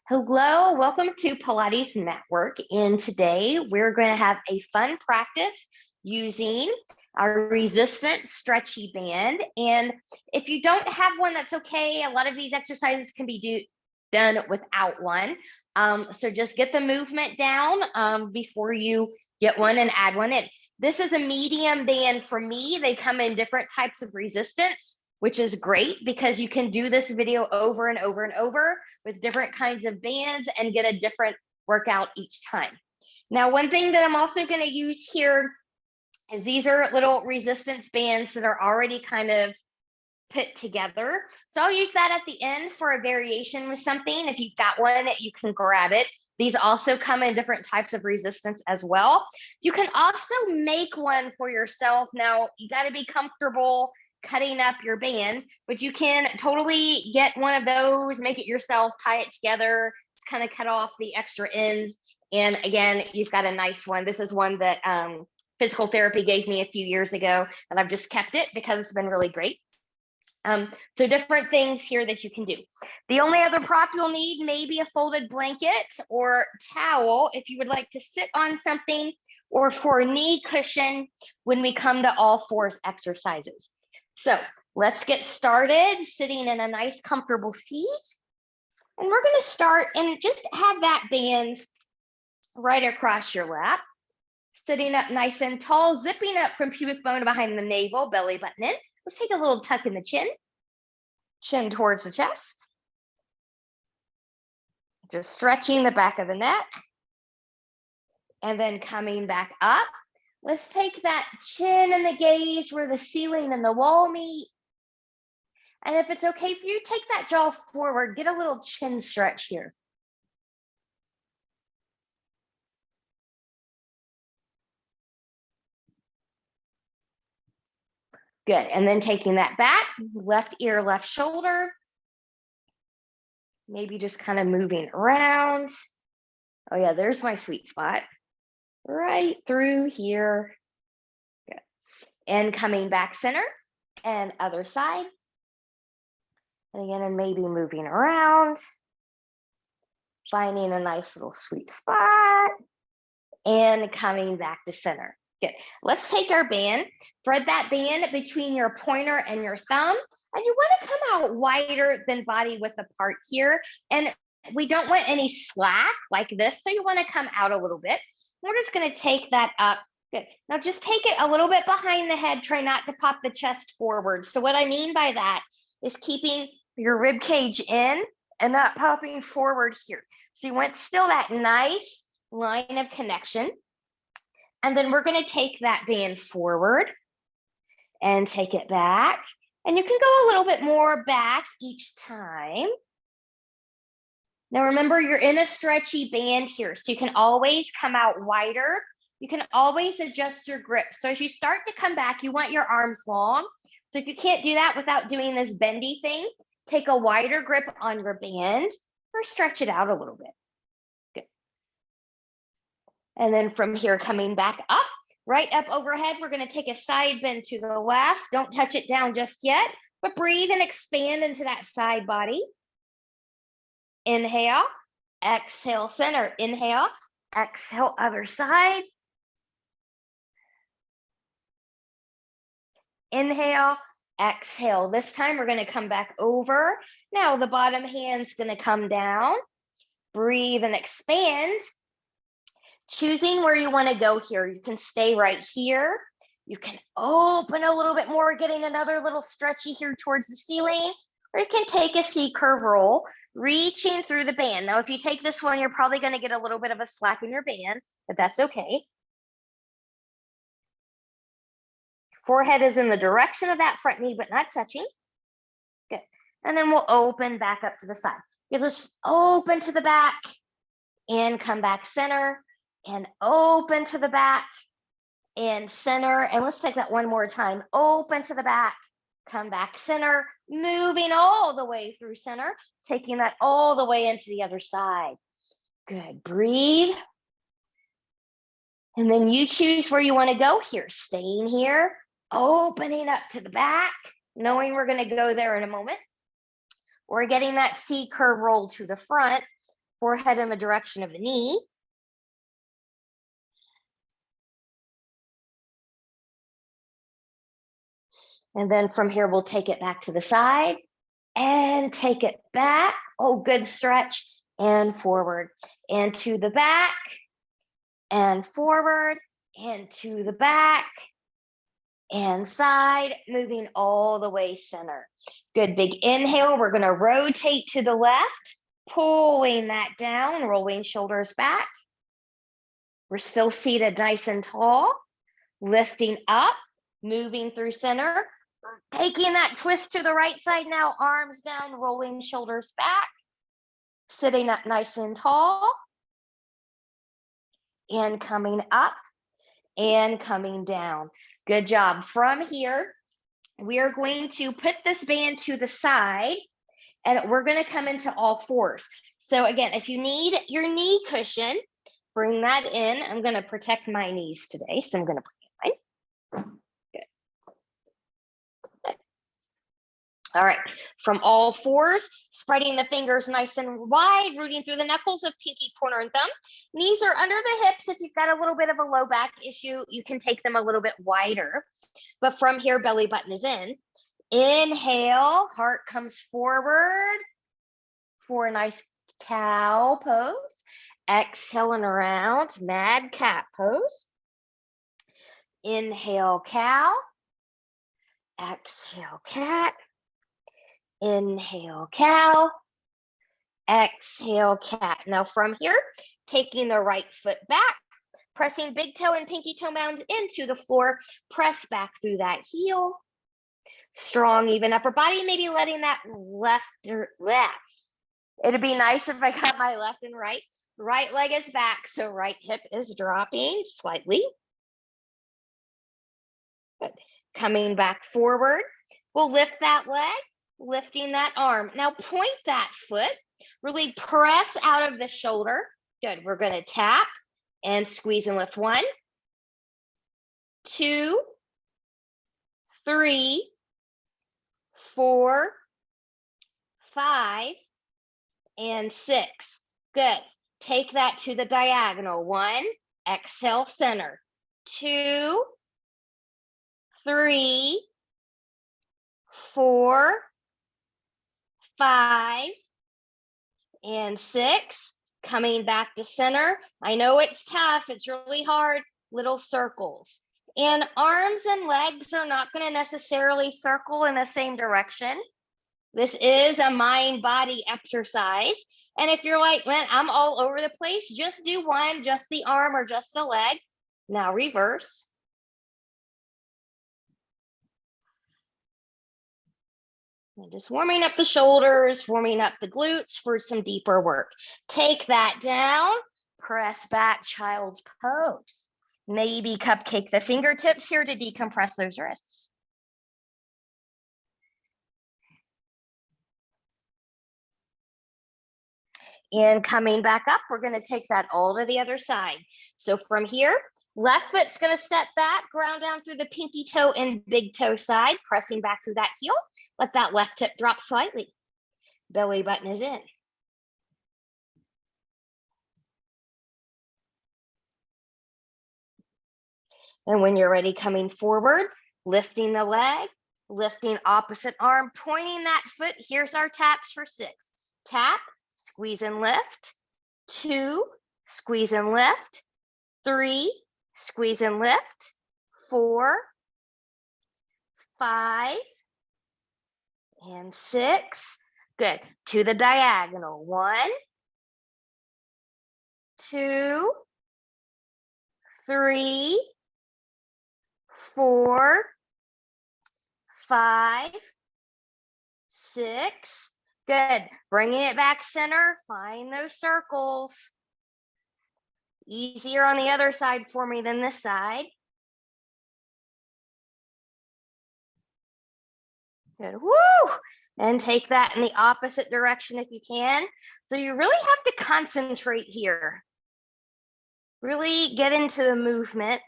Hello, welcome to Pilates Matwork. And today we're going to have a fun practice using our resistant stretchy band. And if you don't have one, that's okay. A lot of these exercises can be done without one. So just get the movement down before you get one and add one in. This is a medium band for me. They come in different types of resistance, which is great because you can do this video over and over and over with different kinds of bands and get a different workout each time. Now, one thing that I'm also going to use here is these are little resistance bands that are already kind of put together. So I'll use that at the end for a variation with something. If you've got one, you can grab it. These also come in different types of resistance as well. You can also make one for yourself. Now, you got to be comfortable cutting up your band, but you can totally get one of those, make it yourself, tie it together, kind of cut off the extra ends. And again, you've got a nice one. This is one that physical therapy gave me a few years ago, and I've just kept it because it's been really great. So different things here that you can do. The only other prop you'll need may be a folded blanket or towel if you would like to sit on something, or for a knee cushion when we come to all fours exercises. So let's get started sitting in a nice comfortable seat. And we're going to start and just have that band right across your lap, sitting up nice and tall, zipping up from pubic bone behind the navel, belly button in. Let's take a little tuck in the chin towards the chest. Just stretching the back of the neck. And then coming back up. Let's take that chin and the gaze where the ceiling and the wall meet. And if it's okay for you, take that jaw forward. Get a little chin stretch here. Good. And then taking that back, left ear, left shoulder. Maybe just kind of moving around. Oh yeah, there's my sweet spot. Right through here. Good. And coming back center and other side. And again, and maybe moving around. Finding a nice little sweet spot. And coming back to center. Good. Let's take our band, thread that band between your pointer and your thumb, and you want to come out wider than body width apart here. And we don't want any slack like this, so you want to come out a little bit. We're just going to take that up. Good. Now just take it a little bit behind the head. Try not to pop the chest forward. So what I mean by that is keeping your rib cage in and not popping forward here. So you want still that nice line of connection. And then we're going to take that band forward and take it back. And you can go a little bit more back each time. Now remember, you're in a stretchy band here, so you can always come out wider. You can always adjust your grip. So as you start to come back, you want your arms long. So if you can't do that without doing this bendy thing, take a wider grip on your band or stretch it out a little bit. And then from here, coming back up, right up overhead, we're going to take a side bend to the left. Don't touch it down just yet, but breathe and expand into that side body. Inhale, exhale, center. Inhale, exhale, other side. Inhale, exhale. This time we're going to come back over. Now the bottom hand's going to come down. Breathe and expand. Choosing where you want to go here. You can stay right here. You can open a little bit more, getting another little stretchy here towards the ceiling, or you can take a C curve roll, reaching through the band. Now, if you take this one, you're probably going to get a little bit of a slack in your band, but that's okay. Forehead is in the direction of that front knee, but not touching. Good. And then we'll open back up to the side. You just open to the back and come back center. And open to the back and center. And let's take that one more time. Open to the back, come back center, moving all the way through center, taking that all the way into the other side. Good, breathe. And then you choose where you want to go here. Staying here, opening up to the back, knowing we're going to go there in a moment. Or getting that C curve roll to the front. forehead in the direction of the knee. And then from here, we'll take it back to the side and take it back. Oh, good stretch. And forward and to the back and forward and to the back and side, moving all the way center. Good, big inhale. We're gonna rotate to the left, pulling that down, rolling shoulders back. We're still seated nice and tall, lifting up, moving through center, taking that twist to the right side now, arms down, rolling shoulders back, sitting up nice and tall, and coming up and coming down. Good job. From here, we are going to put this band to the side and we're going to come into all fours. So again, if you need your knee cushion, bring that in. I'm going to protect my knees today, so I'm going to bring it in. Good. All right, from all fours, spreading the fingers nice and wide, rooting through the knuckles of pinky, pointer, and thumb. Knees are under the hips. If you've got a little bit of a low back issue, you can take them a little bit wider. But from here, belly button is in. Inhale, heart comes forward for a nice cow pose. Exhaling around, mad cat pose. Inhale, cow. Exhale, cat. Inhale, cow. Exhale, cat. Now from here, taking the right foot back, pressing big toe and pinky toe mounds into the floor, press back through that heel. Strong, even upper body, maybe letting that left or left. It'd be nice if I got my left and right. Right leg is back, so right hip is dropping slightly. Good. Coming back forward, we'll lift that leg, lifting that arm. Now point that foot, really press out of the shoulder. Good, we're gonna tap and squeeze and lift. 1, 2, 3, 4, 5, and 6. Good. Take that to the diagonal. 1, exhale, center. 2, 3, 4, 5, and 6. Coming back to center. I know it's tough. It's really hard. Little circles. And arms and legs are not going to necessarily circle in the same direction. This is a mind-body exercise. And if you're like, man, I'm all over the place, just do one, just the arm or just the leg. Now reverse. And just warming up the shoulders, warming up the glutes for some deeper work. Take that down, press back, child's pose. Maybe cupcake the fingertips here to decompress those wrists. And coming back up, we're going to take that all to the other side. So from here, left foot's going to step back, ground down through the pinky toe and big toe side, pressing back through that heel. Let that left hip drop slightly. Belly button is in. And when you're ready, coming forward, lifting the leg, lifting opposite arm, pointing that foot. Here's our taps for 6. Tap, squeeze and lift. 2, squeeze and lift. 3, squeeze and lift. 4, 5, and 6. Good. To the diagonal. 1, 2, 3, 4, 5, 6. Good. Bringing it back center. Find those circles. Easier on the other side for me than this side. Good. Woo! And take that in the opposite direction if you can. So you really have to concentrate here. Really get into the movement.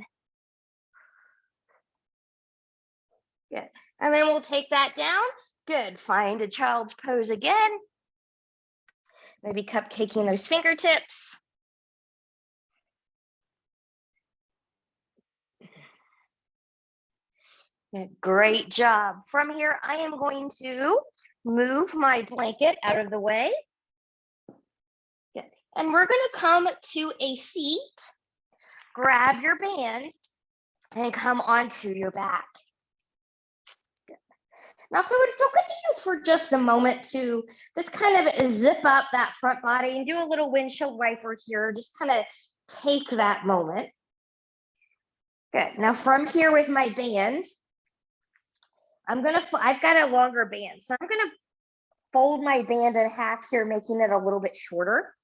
Good. And then we'll take that down. Good. Find a child's pose again. Maybe cupcaking those fingertips. Great job. From here, I am going to move my blanket out of the way. Good. And we're going to come to a seat, grab your band, and come onto your back. Good. Now, if it's okay with you for just a moment to just kind of zip up that front body and do a little windshield wiper here, just kind of take that moment. Good. Now, from here with my band, I've got a longer band, so I'm gonna fold my band in half here, making it a little bit shorter.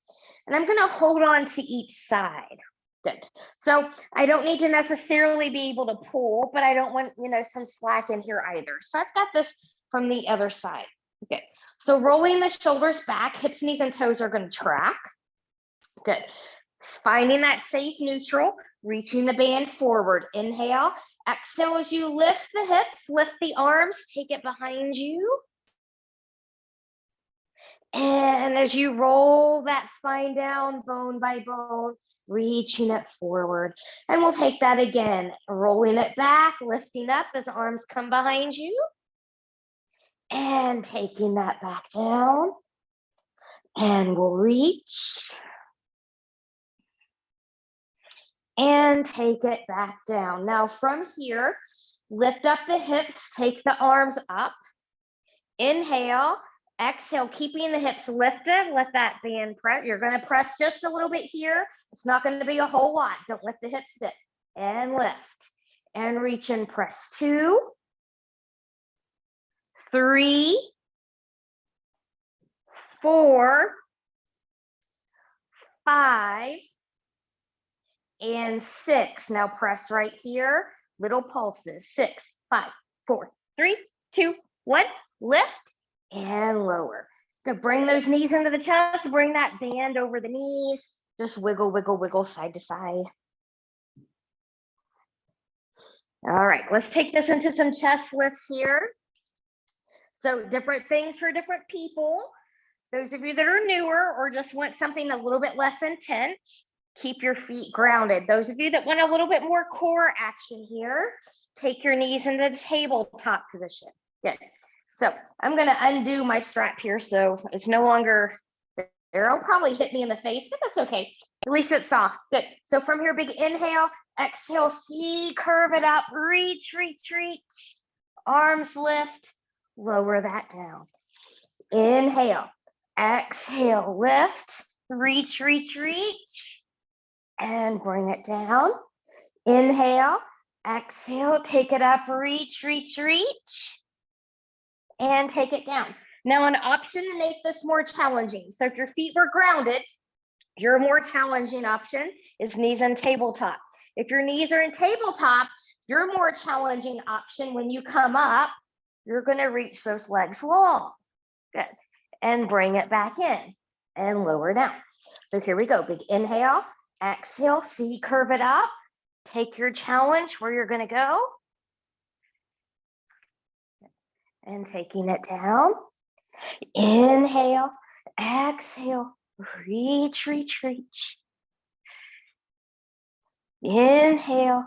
And I'm gonna hold on to each side. Good. So I don't need to necessarily be able to pull, but I don't want, some slack in here either. So I've got this from the other side. Okay. So rolling the shoulders back, hips, knees, and toes are gonna track. Good. Finding that safe neutral, reaching the band forward. Inhale, exhale as you lift the hips, lift the arms, take it behind you. And as you roll that spine down, bone by bone, reaching it forward. And we'll take that again, rolling it back, lifting up as arms come behind you. And taking that back down. And we'll reach. And take it back down. Now from here, lift up the hips, take the arms up. Inhale, exhale, keeping the hips lifted. Let that band press. You're going to press just a little bit here. It's not going to be a whole lot. Don't let the hips dip. And lift. And reach and press. 2, 3, 4, 5, and 6. Now press right here. Little pulses. 6, 5, 4, 3, 2, 1. Lift and lower. Good. Bring those knees into the chest. Bring that band over the knees. Just wiggle, wiggle, wiggle side to side. All right. Let's take this into some chest lifts here. So different things for different people. Those of you that are newer or just want something a little bit less intense, keep your feet grounded. Those of you that want a little bit more core action here, take your knees into the tabletop position. Good. So I'm going to undo my strap here so it's no longer there. It'll probably hit me in the face, but that's okay. At least it's soft. Good. So from here, big inhale, exhale, C, curve it up, reach, reach, reach. Arms lift, lower that down. Inhale, exhale, lift, reach, reach, reach. And bring it down. Inhale, exhale, take it up, reach, reach, reach, and take it down. Now, an option to make this more challenging. So if your feet were grounded, your more challenging option is knees in tabletop. If your knees are in tabletop, your more challenging option when you come up, you're going to reach those legs long. Good. And bring it back in and lower down. So here we go. Big inhale. Exhale, C, curve it up. Take your challenge where you're going to go. And taking it down. Inhale, exhale, reach, reach, reach. Inhale,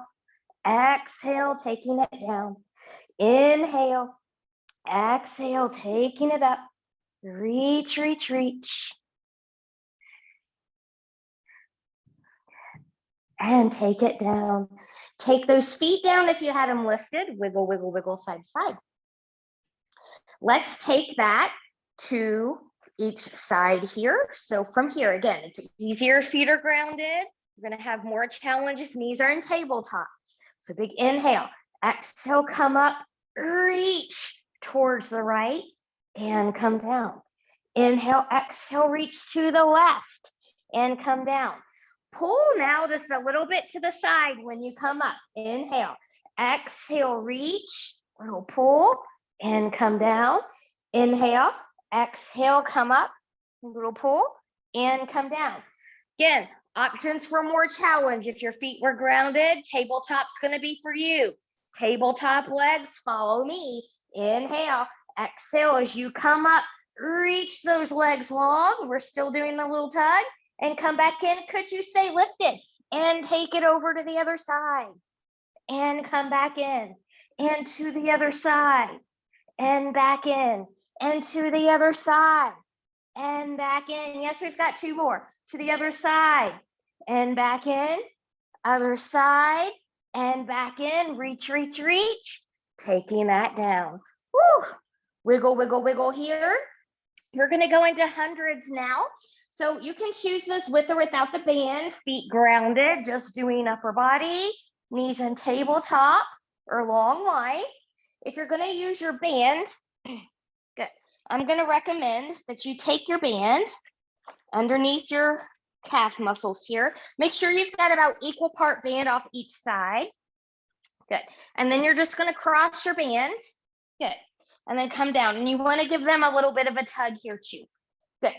exhale, taking it down. Inhale, exhale, taking it up. Reach, reach, reach. And take it down. Take those feet down if you had them lifted. Wiggle, wiggle, wiggle, side to side. Let's take that to each side here. So from here, again, it's easier if feet are grounded. You're going to have more challenge if knees are in tabletop. So big inhale. Exhale, come up, reach towards the right and come down. Inhale, exhale, reach to the left and come down. Pull now just a little bit to the side when you come up. Inhale, exhale, reach, little pull and come down. Inhale, exhale, come up, little pull and come down. Again, options for more challenge. If your feet were grounded, tabletop's going to be for you. Tabletop legs, follow me. Inhale, exhale as you come up, reach those legs long. We're still doing the little tug and come back in. Could you stay lifted and take it over to the other side and come back in and to the other side and back in and to the other side and back in. Yes, we've got two more. To the other side and back in, other side and back in. Reach, reach, reach. Taking that down. Woo. Wiggle, wiggle, wiggle here. We're going to go into hundreds now. So you can choose this with or without the band. Feet grounded, just doing upper body, knees in tabletop or long line. If you're going to use your band, good. I'm going to recommend that you take your band underneath your calf muscles here. Make sure you've got about equal part band off each side. Good. And then you're just going to cross your band. Good. And then come down. And you want to give them a little bit of a tug here too. Good.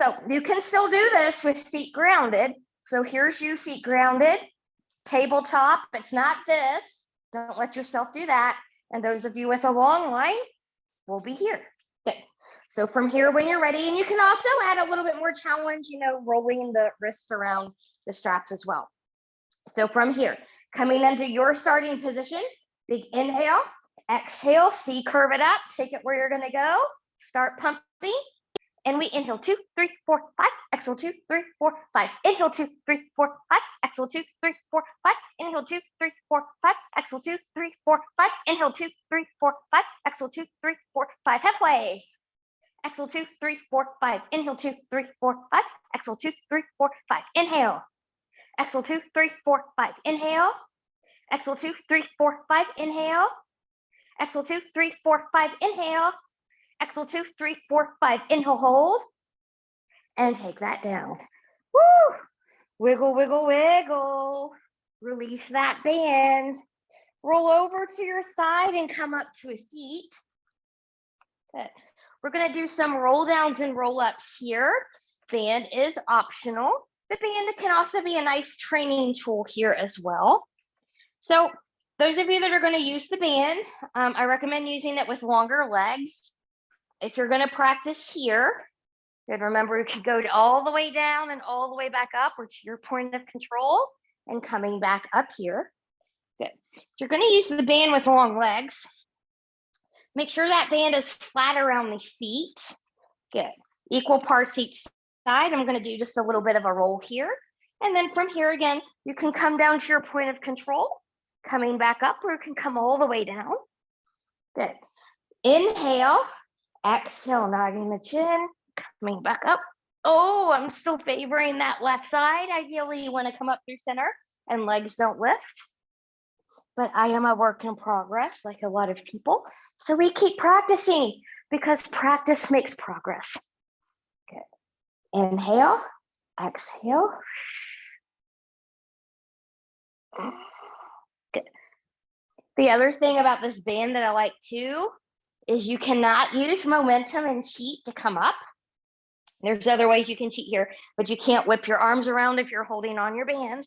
So you can still do this with feet grounded. So here's you, feet grounded, tabletop. It's not this. Don't let yourself do that. And those of you with a long line will be here. Good. So from here, when you're ready, and you can also add a little bit more challenge, you know, rolling the wrists around the straps as well. So from here, coming into your starting position, big inhale, exhale, C, curve it up, take it where you're going to go, start pumping. And we inhale 2, 3, 4, 5, exhale 2, 3, 4, 5, inhale 2, 3, 4, 5, exhale 2, 3, 4, 5, inhale 2, 3, 4, 5, exhale 2, 3, 4, 5, inhale 2, 3, 4, 5, exhale 2, 3, 4, 5, halfway. Exhale 2, 3, 4, 5, inhale 2, 3, 4, 5, exhale 2, 3, 4, 5, inhale. Exhale 2, 3, 4, 5, inhale. Exhale 2, 3, 4, 5, inhale. Exhale 2, 3, 4, 5, inhale. Exhale 2, 3, 4, 5, inhale, hold, and take that down. Woo! Wiggle, wiggle, wiggle. Release that band. Roll over to your side and come up to a seat. Good. We're going to do some roll downs and roll ups here. Band is optional. The band can also be a nice training tool here as well. So those of you that are going to use the band, I recommend using it with longer legs. If you're going to practice here, good, remember you can go all the way down and all the way back up or to your point of control and coming back up here. Good. If you're going to use the band with long legs, make sure that band is flat around the feet. Good. Equal parts each side. I'm going to do just a little bit of a roll here. And then from here again, you can come down to your point of control, coming back up, or you can come all the way down. Good. Inhale. Exhale, nodding the chin, coming back up. Oh, I'm still favoring that left side. Ideally, you want to come up through center and legs don't lift. But I am a work in progress, like a lot of people. So we keep practicing because practice makes progress. Good. Inhale, exhale. Good. The other thing about this band that I like too is you cannot use momentum and cheat to come up. There's other ways you can cheat here, but you can't whip your arms around if you're holding on your bands.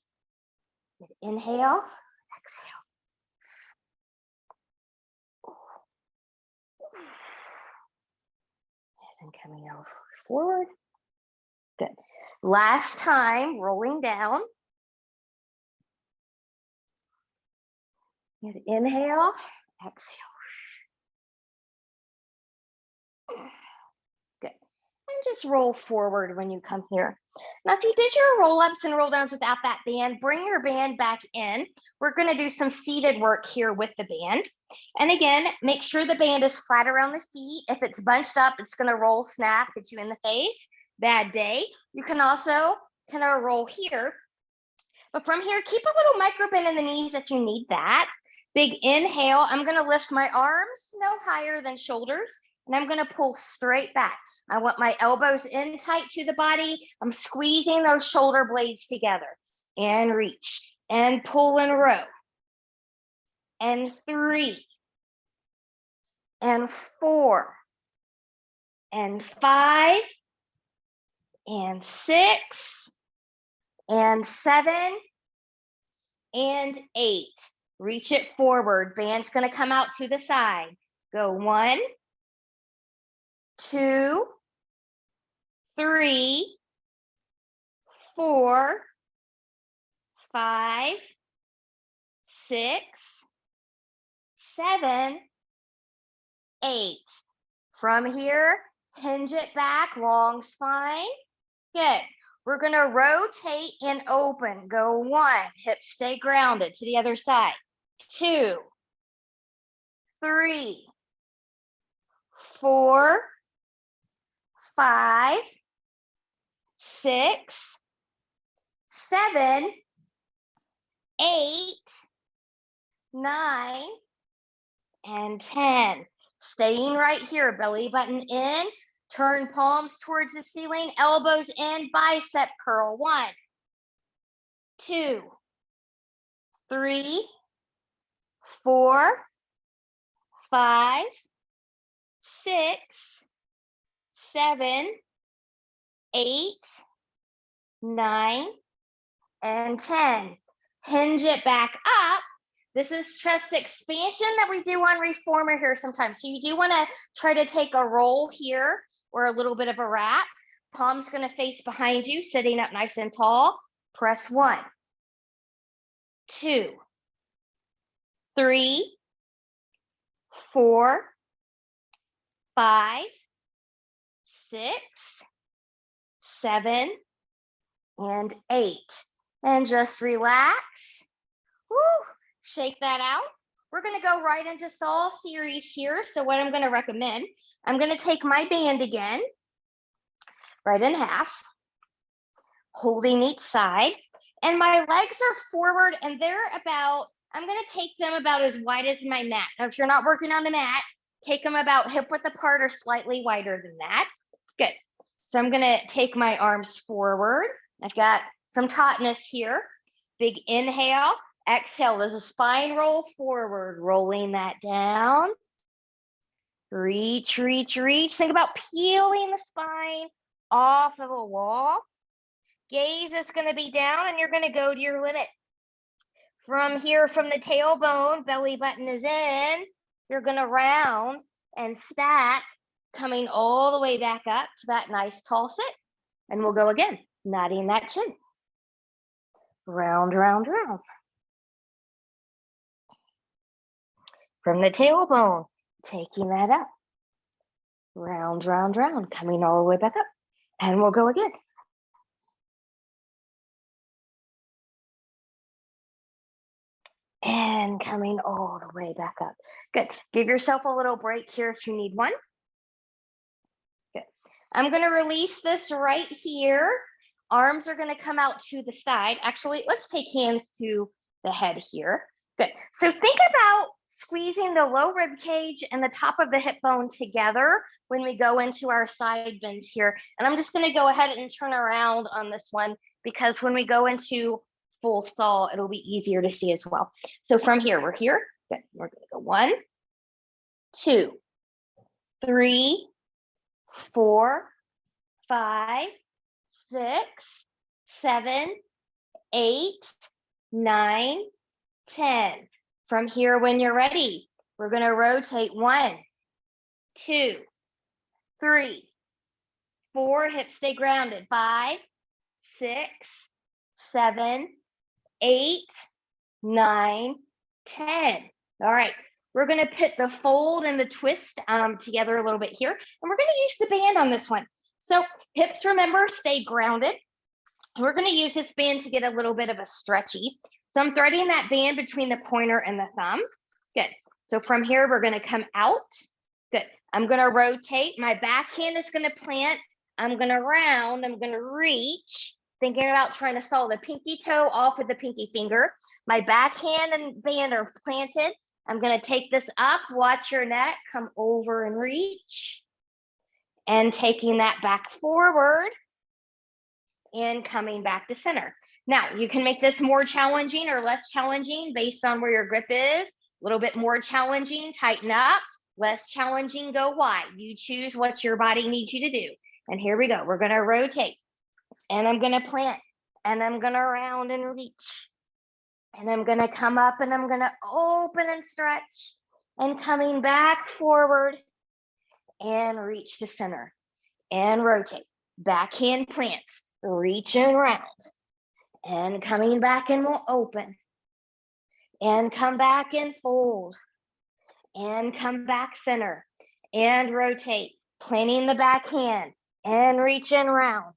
Inhale, exhale. And coming over forward. Good. Last time, rolling down. Inhale, exhale. Good. And just roll forward when you come here. Now, if you did your roll-ups and roll-downs without that band, bring your band back in. We're going to do some seated work here with the band. And again, make sure the band is flat around the feet. If it's bunched up, it's going to roll, snap, hit you in the face. Bad day. You can also kind of roll here. But from here, keep a little micro bend in the knees if you need that. Big inhale. I'm going to lift my arms no higher than shoulders. And I'm going to pull straight back. I want my elbows in tight to the body. I'm squeezing those shoulder blades together. And reach. And pull and row. And 3. And 4. And 5. And 6. And 7. And 8. Reach it forward. Band's going to come out to the side. Go 1, 2, 3, 4, 5, 6, 7, 8. From here, hinge it back, long spine. Good. We're going to rotate and open. Go 1, hips stay grounded to the other side. 2, 3, 4, 5, 6, 7, 8, 9, and 10. Staying right here, belly button in, turn palms towards the ceiling, elbows in, bicep curl. 1, 2, 3, 4, 5, 6, 7, 8, 9, and 10. Hinge it back up. This is chest expansion that we do on reformer here sometimes. So you do want to try to take a roll here or a little bit of a wrap. Palms going to face behind you, sitting up nice and tall. Press 1, 2, 3, 4, 5, 6, 7, and 8. And just relax. Woo. Shake that out. We're going to go right into Saw series here. So what I'm going to recommend, I'm going to take my band again, right in half, holding each side. And my legs are forward and they're about, I'm going to take them about as wide as my mat. Now, if you're not working on the mat, take them about hip width apart or slightly wider than that. Good. So I'm going to take my arms forward. I've got some tautness here. Big inhale. Exhale, there's a spine roll forward, rolling that down. Reach, reach, reach. Think about peeling the spine off of a wall. Gaze is going to be down and you're going to go to your limit. From here, from the tailbone, belly button is in. You're going to round and stack, coming all the way back up to that nice tall sit. And we'll go again, nodding that chin. Round, round, round. From the tailbone, taking that up. Round, round, round, coming all the way back up. And we'll go again. And coming all the way back up. Good. Give yourself a little break here if you need one. Good. I'm going to release this right here. Arms are going to come out to the side. Actually, let's take hands to the head here. Good. So think about squeezing the low rib cage and the top of the hip bone together when we go into our side bends here. And I'm just going to go ahead and turn around on this one because when we go into full saw, it'll be easier to see as well. So from here, we're here. Good. We're going to go 1, 2, 3, 4, 5, 6, 7, 8, 9, 10. From here, when you're ready, we're going to rotate 1, 2, 3, 4, hips stay grounded, 5, 6, 7, 8, 9, 10. All right, we're going to put the fold and the twist together a little bit here, and we're going to use the band on this one. So hips, remember, stay grounded. We're going to use this band to get a little bit of a stretchy. So I'm threading that band between the pointer and the thumb. Good. So from here, we're going to come out. Good. I'm going to rotate. My back hand is going to plant. I'm going to round. I'm going to reach. Thinking about trying to saw the pinky toe off with the pinky finger. My back hand and band are planted. I'm going to take this up. Watch your neck. Come over and reach. And taking that back forward. And coming back to center. Now, you can make this more challenging or less challenging based on where your grip is. A little bit more challenging, tighten up. Less challenging, go wide. You choose what your body needs you to do. And here we go. We're going to rotate. And I'm going to plant. And I'm going to round and reach. And I'm going to come up and I'm going to open and stretch. And coming back forward. And reach to center. And rotate. backhand plant, reaching around, and coming back and we'll open, and come back and fold, and come back center, and rotate, planting the backhand, and reaching round,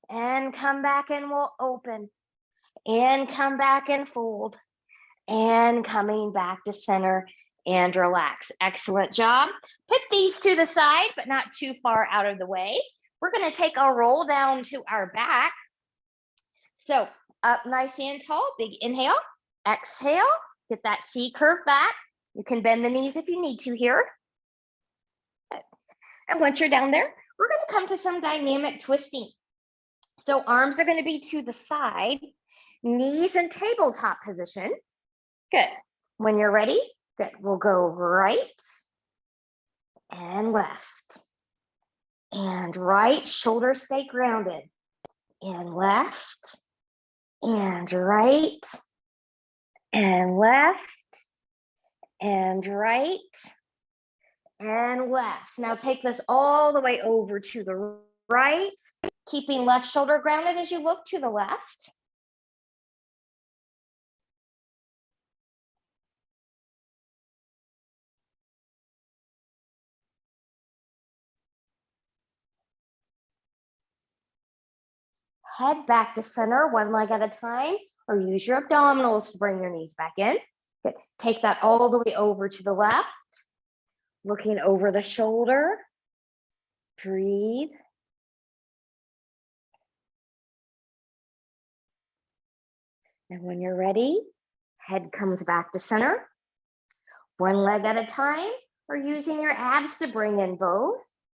and come back and we'll open, and come back and fold, and coming back to center and relax. Excellent job. Put these to the side, but not too far out of the way. We're going to take a roll down to our back. So up nice and tall, big inhale, exhale, get that C curve back. You can bend the knees if you need to here. And once you're down there, we're going to come to some dynamic twisting. So arms are going to be to the side, knees in tabletop position. Good. When you're ready, good. We'll go right and left and right. Shoulders stay grounded. And left and right and left and right and left. Now take this all the way over to the right, keeping left shoulder grounded as you look to the left. Head back to center, one leg at a time, or use your abdominals to bring your knees back in. Good. Take that all the way over to the left, looking over the shoulder. Breathe. And when you're ready, head comes back to center, one leg at a time, or using your abs to bring in both.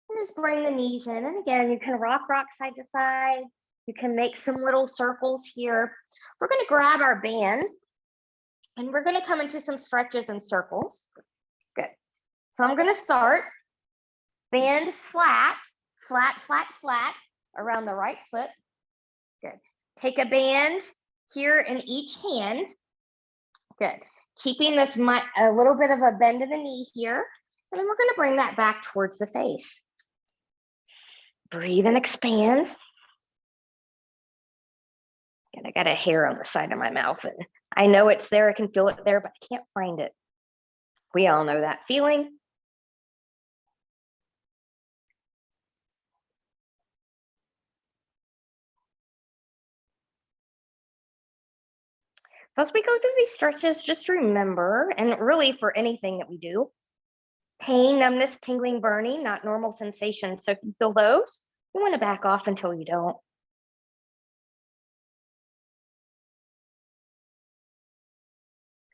And just bring the knees in. And again, you can rock side to side. You can make some little circles here. We're going to grab our band and we're going to come into some stretches and circles. Good. So I'm going to start band flat, flat, flat, flat around the right foot. Good. Take a band here in each hand. Good. Keeping this a little bit of a bend in the knee here. And then we're going to bring that back towards the face. Breathe and expand. And I got a hair on the side of my mouth, and I know it's there. I can feel it there, but I can't find it. We all know that feeling. So as we go through these stretches, just remember, and really for anything that we do, pain, numbness, tingling, burning, not normal sensations. So if you feel those, you want to back off until you don't.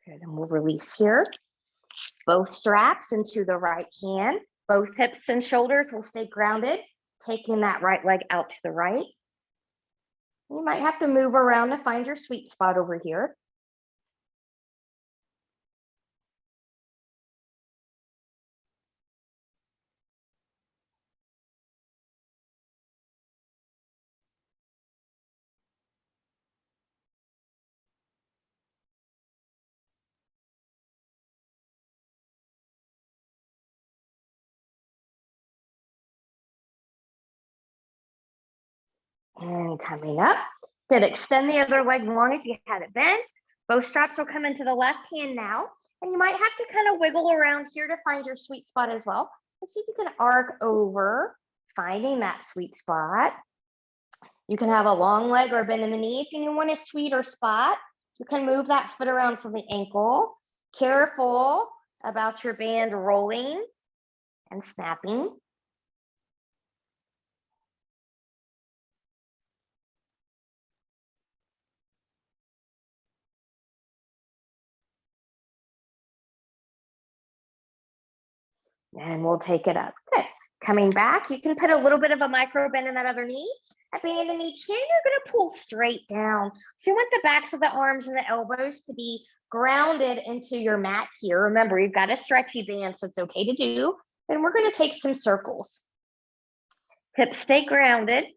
Good, and we'll release here. Both straps into the right hand. Both hips and shoulders will stay grounded, taking that right leg out to the right. You might have to move around to find your sweet spot over here. And coming up, good. Extend the other leg long if you had it bent. Both straps will come into the left hand now. And you might have to kind of wiggle around here to find your sweet spot as well. Let's see if you can arc over, finding that sweet spot. You can have a long leg or a bend in the knee. If you want a sweeter spot, you can move that foot around from the ankle. Careful about your band rolling and snapping. And we'll take it up. Good. Coming back, you can put a little bit of a micro bend in that other knee. A band in each hand, you're going to pull straight down. So you want the backs of the arms and the elbows to be grounded into your mat here. Remember, you've got a stretchy band, so it's okay to do. Then we're going to take some circles. Hips stay grounded.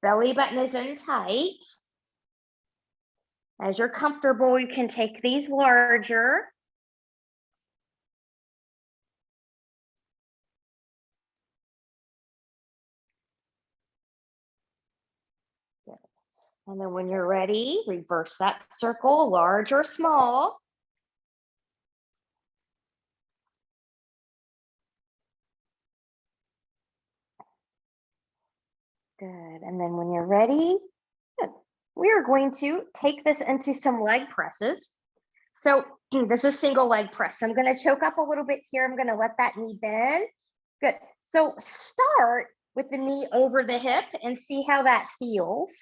Belly button is in tight. As you're comfortable, you can take these larger. And then when you're ready, reverse that circle, large or small. Good. And then when you're ready, good. We are going to take this into some leg presses. So this is single leg press. So I'm going to choke up a little bit here. I'm going to let that knee bend. Good. So start with the knee over the hip and see how that feels.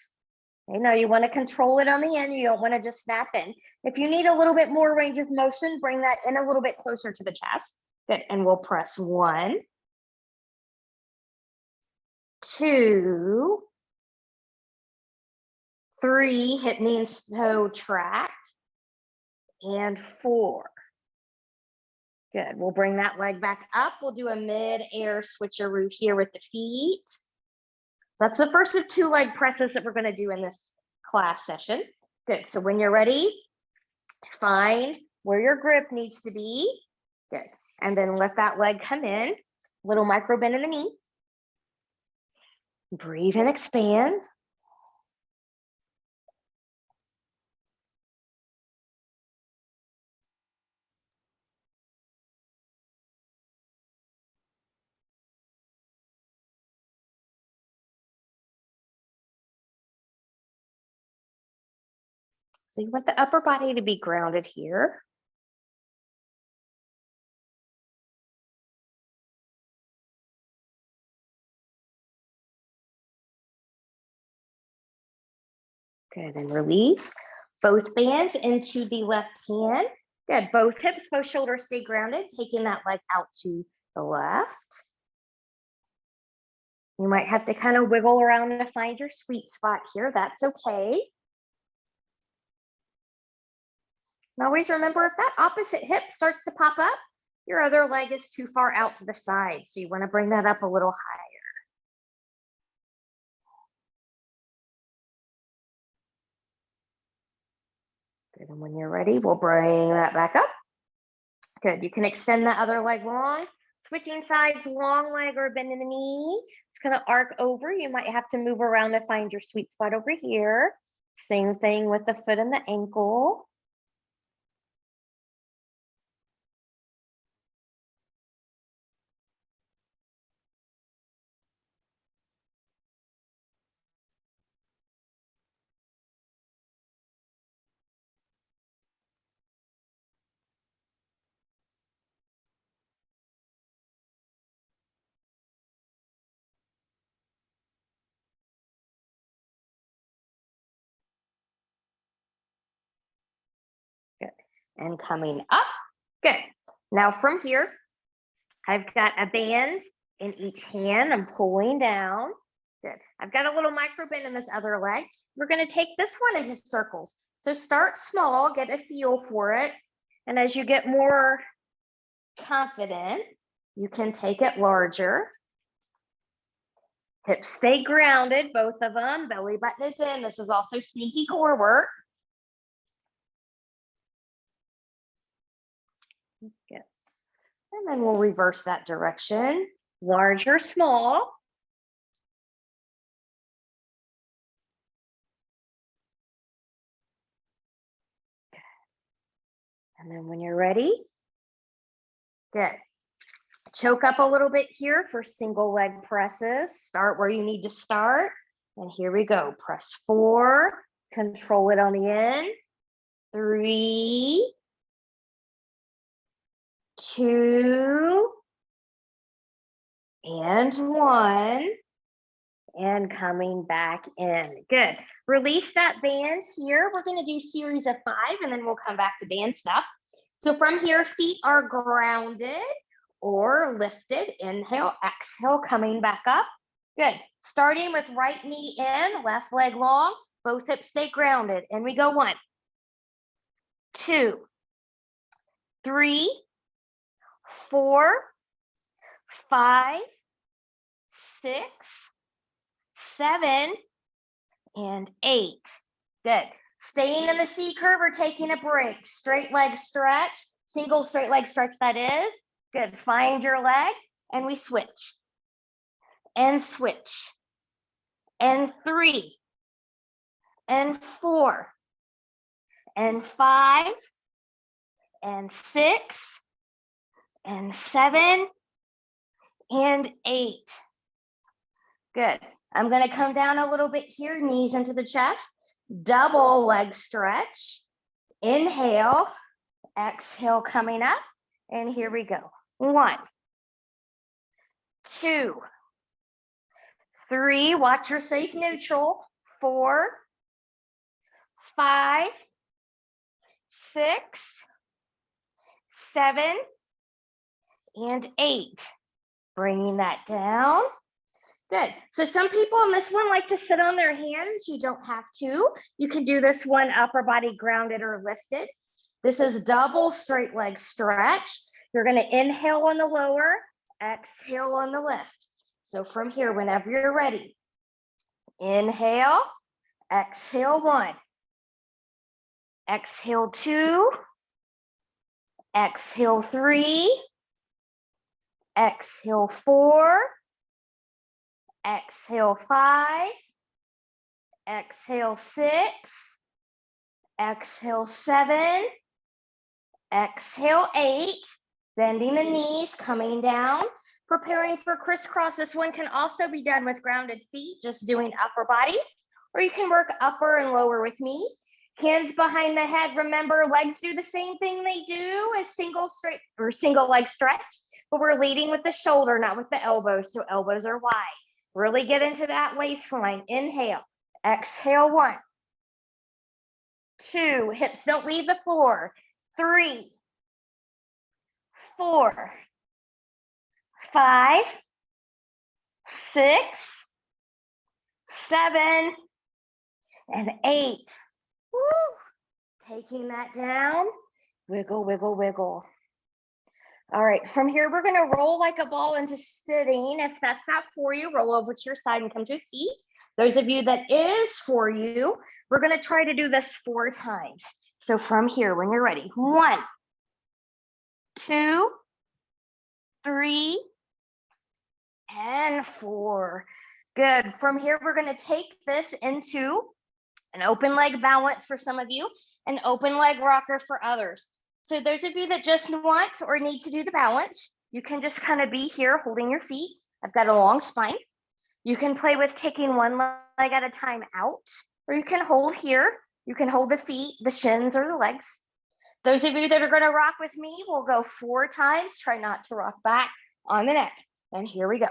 Okay, now you want to control it on the end. You don't want to just snap in. If you need a little bit more range of motion, bring that in a little bit closer to the chest. Good. And we'll press 1, 2, 3, hip, knee, and toe track, and 4. Good. We'll bring that leg back up. We'll do a mid-air switcheroo here with the feet. That's the first of 2 leg presses that we're going to do in this class session. Good. So when you're ready, find where your grip needs to be. Good. And then let that leg come in. Little micro bend in the knee. Breathe and expand. So you want the upper body to be grounded here. Good, and release. Both bands into the left hand. Good, both hips, both shoulders stay grounded, taking that leg out to the left. You might have to kind of wiggle around to find your sweet spot here. That's okay. And always remember, if that opposite hip starts to pop up, your other leg is too far out to the side. So you want to bring that up a little higher. Good, and when you're ready, we'll bring that back up. Good, you can extend the other leg long. Switching sides, long leg or bend in the knee. It's gonna arc over. You might have to move around to find your sweet spot over here. Same thing with the foot and the ankle. Good, and coming up. Good, now from here, I've got a band in each hand. I'm pulling down. Good. I've got a little micro bend in this other leg. We're going to take this one into circles. So start small, get a feel for it. And as you get more confident, you can take it larger. Hips stay grounded, both of them. Belly button is in. This is also sneaky core work. Good. And then we'll reverse that direction. Large or small. And then when you're ready, good. Choke up a little bit here for single leg presses. Start where you need to start. And here we go. Press 4, control it on the end. 3, 2, and 1. And coming back in. Good. Release that band here. We're going to do series of 5 and then we'll come back to band stuff. So from here, feet are grounded or lifted. Inhale, exhale, coming back up. Good. Starting with right knee in, left leg long, both hips stay grounded. And we go 1, 2, 3, 4, 5, 6, 7, and 8. Good. Staying in the C curve or taking a break. Straight leg stretch, single straight leg stretch that is. Good. Find your leg and we switch. And switch. And 3. and 4 and 5 and 6 and 7 and 8. Good. I'm going to come down a little bit here, knees into the chest, double leg stretch. Inhale, exhale, coming up, and here we go. 1, 2, 3, watch your safe neutral. 4, 5, 6, 7, and 8. Bringing that down. Good. So some people on this one like to sit on their hands. You don't have to. You can do this one upper body grounded or lifted. This is double straight leg stretch. You're going to inhale on the lower, exhale on the lift. So from here, whenever you're ready, inhale, exhale 1, exhale 2, exhale 3, exhale 4, exhale 5, exhale 6, exhale 7, exhale 8, bending the knees, coming down, preparing for crisscross. This one can also be done with grounded feet, just doing upper body, or you can work upper and lower with me. Hands behind the head. Remember, legs do the same thing they do as single leg stretch, but we're leading with the shoulder, not with the elbows, so elbows are wide. Really get into that waistline. Inhale, exhale 1, 2, hips don't leave the floor. 3, 4, 5, 6, 7, and 8. Woo. Taking that down, wiggle, wiggle, wiggle. All right, from here, we're gonna roll like a ball into sitting. If that's not for you, roll over to your side and come to a seat. Those of you that is for you, we're gonna try to do this 4 times. So from here, when you're ready, 1, 2, 3, and 4. Good. From here, we're gonna take this into an open leg balance for some of you, an open leg rocker for others. So those of you that just want or need to do the balance, you can just kind of be here holding your feet. I've got a long spine. You can play with taking one leg at a time out, or you can hold here. You can hold the feet, the shins, or the legs. Those of you that are going to rock with me, we'll go 4 times. Try not to rock back on the neck. And here we go.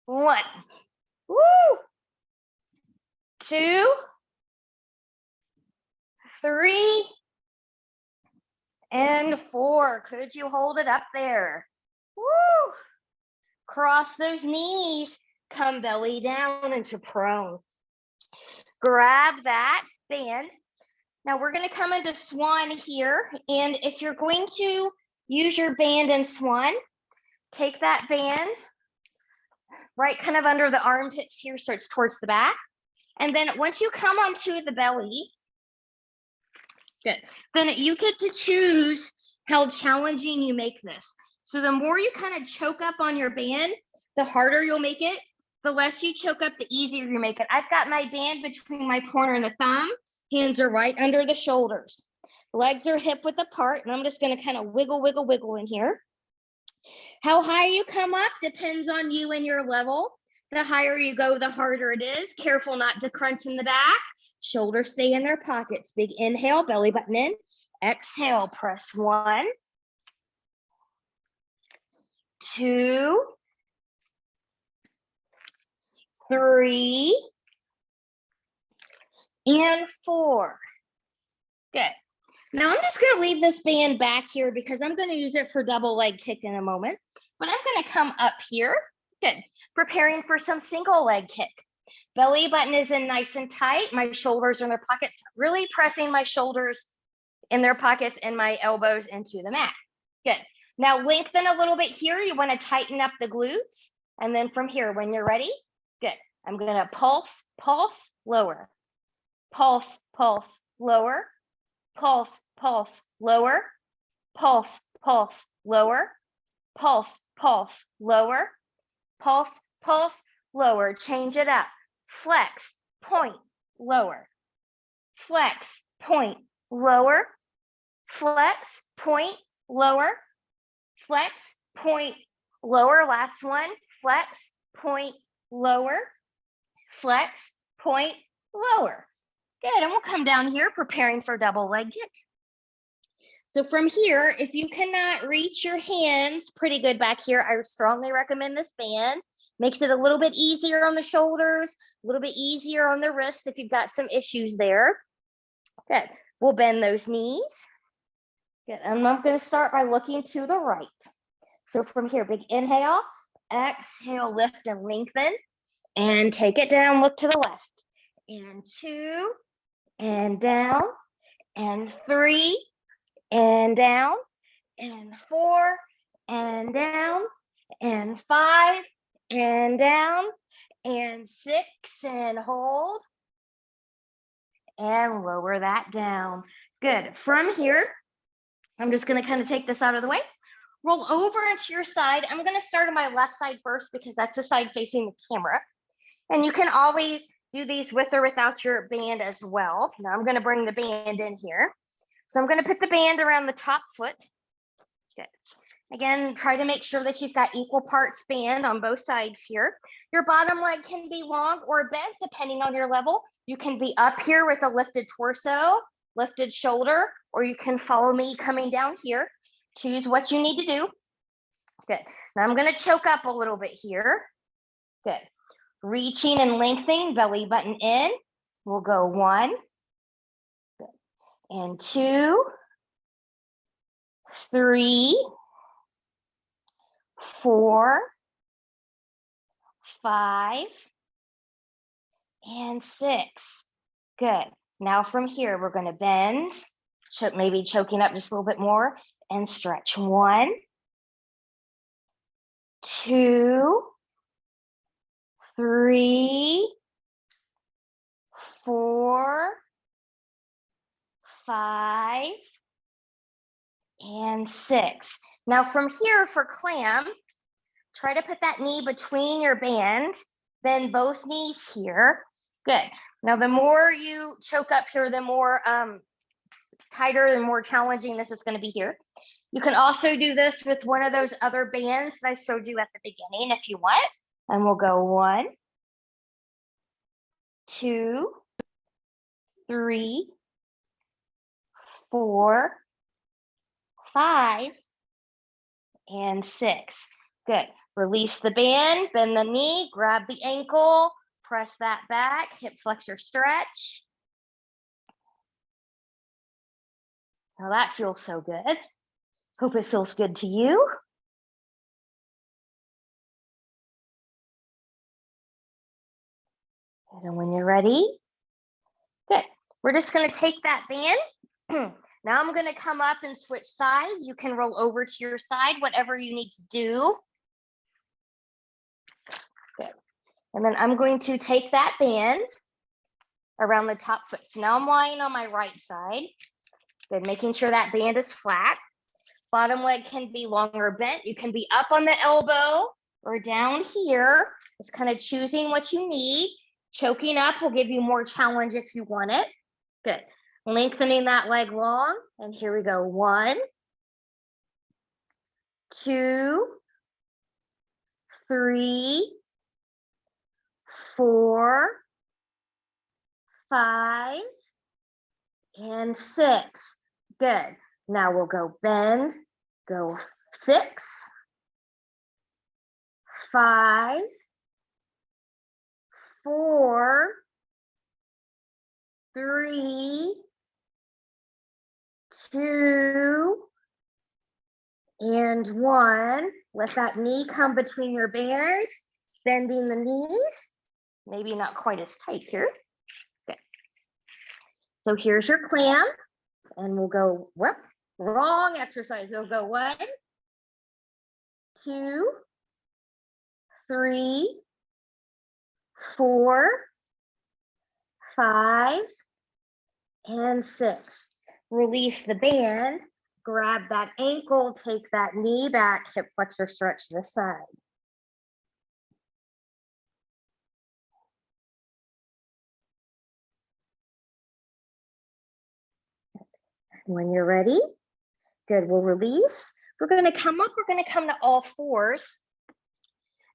1, woo, 2, 3, and 4. Could you hold it up there? Woo! Cross those knees, come belly down into prone. Grab that band. Now we're going to come into Swan here. And if you're going to use your band in Swan, take that band right kind of under the armpits here, so it's towards the back. And then once you come onto the belly, good, then you get to choose how challenging you make this. So the more you kind of choke up on your band, the harder you'll make it. The less you choke up, the easier you make it. I've got my band between my pointer and the thumb. Hands are right under the shoulders. Legs are hip width apart, and I'm just going to kind of wiggle, wiggle, wiggle in here. How high you come up depends on you and your level. The higher you go, the harder it is. Careful not to crunch in the back. Shoulders stay in their pockets. Big inhale, belly button in. Exhale, press 1, 2, 3, and 4. Good. Now I'm just going to leave this band back here because I'm going to use it for double leg kick in a moment. But I'm going to come up here. Good. Preparing for some single leg kick. Belly button is in nice and tight. My shoulders are in their pockets. Really pressing my shoulders in their pockets and my elbows into the mat. Good. Now lengthen a little bit here. You want to tighten up the glutes. And then from here, when you're ready, good. I'm going to pulse, pulse, lower. Pulse, pulse, lower. Pulse, pulse, lower. Pulse, pulse, lower. Pulse, pulse, lower. Pulse, pulse, lower. Change it up. Flex, point, lower. Flex, point, lower. Flex, point, lower. Flex, point, lower. Last one. Flex, point, lower. Flex, point, lower. Good, and we'll come down here preparing for double leg kick. So from here, if you cannot reach your hands pretty good back here, I strongly recommend this band. Makes it a little bit easier on the shoulders, a little bit easier on the wrist if you've got some issues there. Good, we'll bend those knees. Good, and I'm gonna start by looking to the right. So from here, big inhale, exhale, lift and lengthen, and take it down, look to the left. And 2, and down, and 3, and down, and 4, and down, and 5, and down, and 6, and hold, and lower that down. Good. From here, I'm just going to kind of take this out of the way. Roll over into your side. I'm going to start on my left side first because that's the side facing the camera. And you can always do these with or without your band as well. Now I'm going to bring the band in here. So I'm going to put the band around the top foot. Good. Again, try to make sure that you've got equal parts band on both sides here. Your bottom leg can be long or bent depending on your level. You can be up here with a lifted torso, lifted shoulder, or you can follow me coming down here. Choose what you need to do. Good. Now I'm going to choke up a little bit here. Good. Reaching and lengthening, belly button in. We'll go 1, good, and 2, 3, 4, 5, and 6. Good. Now from here, we're going to bend, maybe choking up just a little bit more, and stretch. 1, 2, 3, 4, 5, and 6. Now from here for clam, try to put that knee between your band, bend both knees here. Good. Now the more you choke up here, the more tighter and more challenging this is going to be here. You can also do this with one of those other bands that I showed you at the beginning if you want. And we'll go 1, 2, 3, 4, 5, and 6. Good. Release the band, bend the knee, grab the ankle, press that back, hip flexor stretch. Now that feels so good. Hope it feels good to you. And when you're ready, good. We're just going to take that band. Now I'm going to come up and switch sides. You can roll over to your side, whatever you need to do. Good. And then I'm going to take that band around the top foot. So now I'm lying on my right side. Good, making sure that band is flat. Bottom leg can be long or bent. You can be up on the elbow or down here. Just kind of choosing what you need. Choking up will give you more challenge if you want it. Good. Lengthening that leg long. And here we go. 1, 2, 3, 4, 5, and 6. Good. Now we'll go bend, go 6, 5, 4, 3, 2, and 1. Let that knee come between your bands, bending the knees. Maybe not quite as tight here. Good. So here's your clam, and we'll go, whoop, wrong exercise. We'll go 1, 2, 3, 4, 5, and 6. Release the band, grab that ankle, take that knee back, hip flexor stretch to the side. When you're ready, good, we'll release. We're gonna come up, we're gonna come to all fours.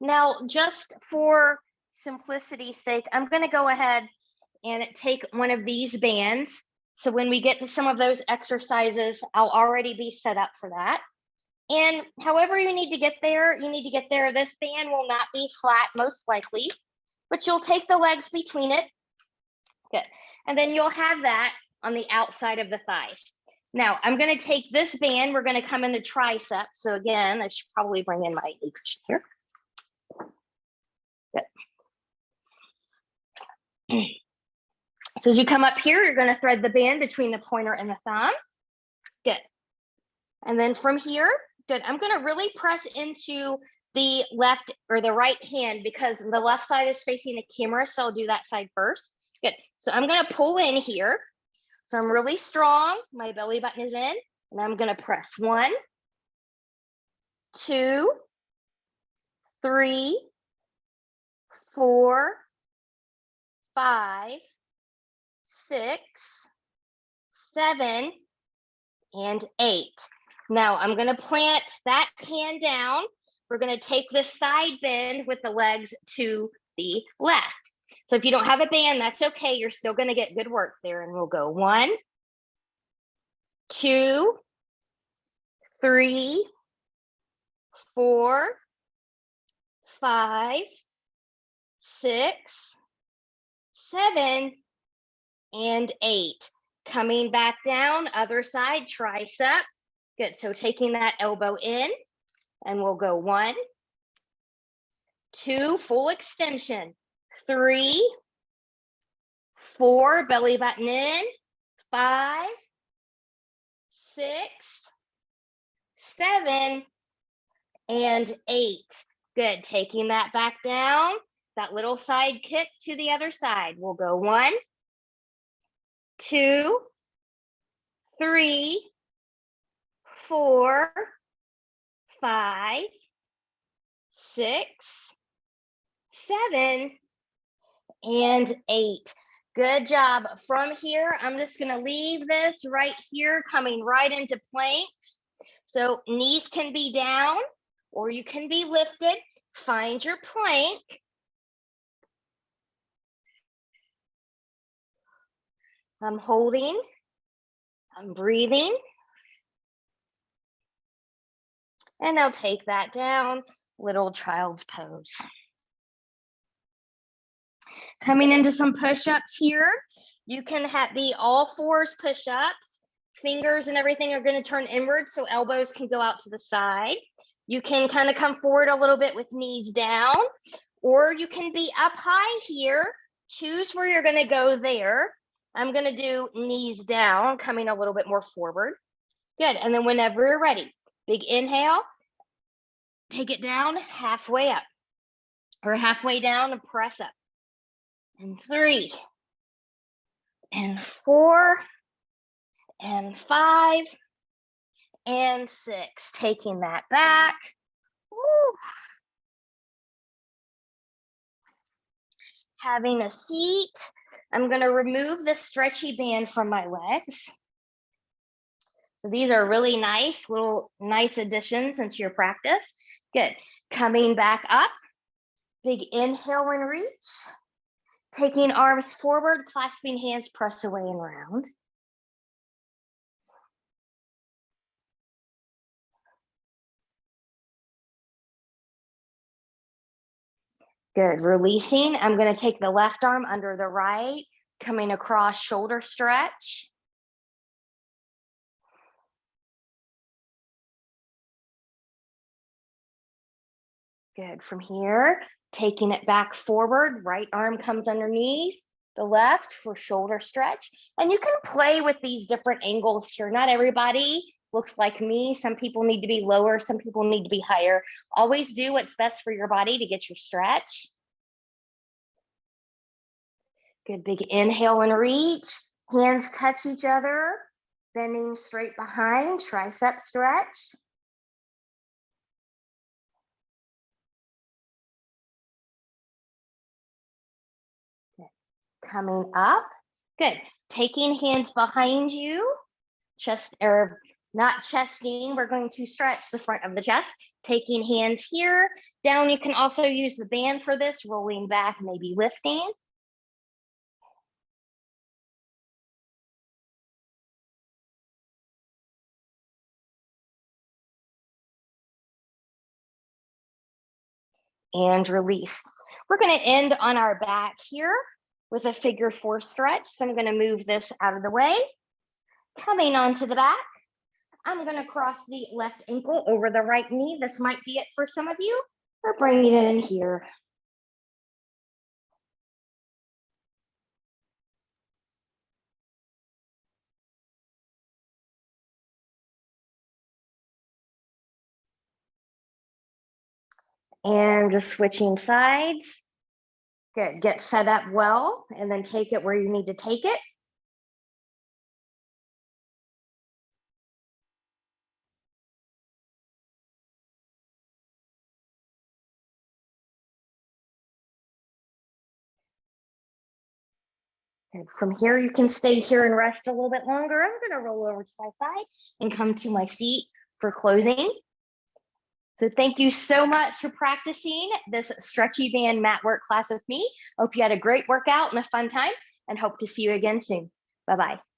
Now, just for simplicity's sake, I'm gonna go ahead and take one of these bands. So when we get to some of those exercises, I'll already be set up for that. And however you need to get there, you need to get there. This band will not be flat, most likely, but you'll take the legs between it. Good. And then you'll have that on the outside of the thighs. Now, I'm going to take this band. We're going to come into tricep. So again, I should probably bring in my knee cushion here. Good. So as you come up here, you're going to thread the band between the pointer and the thumb. Good. And then from here, good, I'm going to really press into the left or the right hand because the left side is facing the camera. So I'll do that side first. Good. So I'm going to pull in here. So I'm really strong. My belly button is in, and I'm going to press 1, 2, 3, 4, 5, 6, 7, and 8. Now I'm going to plant that hand down. We're going to take this side bend with the legs to the left. So if you don't have a band, that's okay. You're still going to get good work there. And we'll go 1, 2, 3, 4, 5, 6, 7, and 8. Coming back down, other side, tricep. Good. So taking that elbow in, and we'll go 1, 2, full extension, 3, 4, belly button in, 5, 6, 7, and 8. Good. Taking that back down, that little side kick to the other side. We'll go 1, 2, 3, 4, 5, 6, 7, and 8. Good job. From here, I'm just going to leave this right here, coming right into planks. So knees can be down or you can be lifted. Find your plank. I'm holding. I'm breathing. And I'll take that down, little child's pose. Coming into some push-ups here. You can be all fours push-ups. Fingers and everything are going to turn inward, so elbows can go out to the side. You can kind of come forward a little bit with knees down, or you can be up high here. Choose where you're going to go there. I'm going to do knees down, coming a little bit more forward. Good. And then whenever you're ready, big inhale, take it down halfway up or halfway down and press up. And 3, and 4, and 5, and 6. Taking that back. Woo. Having a seat. I'm going to remove the stretchy band from my legs. So these are really nice, nice additions into your practice. Good. Coming back up. Big inhale and reach. Taking arms forward, clasping hands, press away and round. Good. Releasing. I'm going to take the left arm under the right, coming across, shoulder stretch. Good. From here, taking it back forward, right arm comes underneath the left for shoulder stretch. And you can play with these different angles here. Not everybody looks like me. Some people need to be lower, some people need to be higher. Always do what's best for your body to get your stretch. Good. Big inhale and reach. Hands touch each other, bending straight behind, tricep stretch. Coming up. Good. Taking hands behind you, chest, or not chesting. We're going to stretch the front of the chest, taking hands here down. You can also use the band for this, rolling back, maybe lifting. And release. We're going to end on our back here with a figure 4 stretch. So I'm going to move this out of the way. Coming onto the back, I'm going to cross the left ankle over the right knee. This might be it for some of you. We're bringing it in here. And just switching sides. Good. Get set up well, and then take it where you need to take it. And from here, you can stay here and rest a little bit longer. I'm going to roll over to my side and come to my seat for closing. So thank you so much for practicing this stretchy band mat work class with me. Hope you had a great workout and a fun time, and hope to see you again soon. Bye-bye.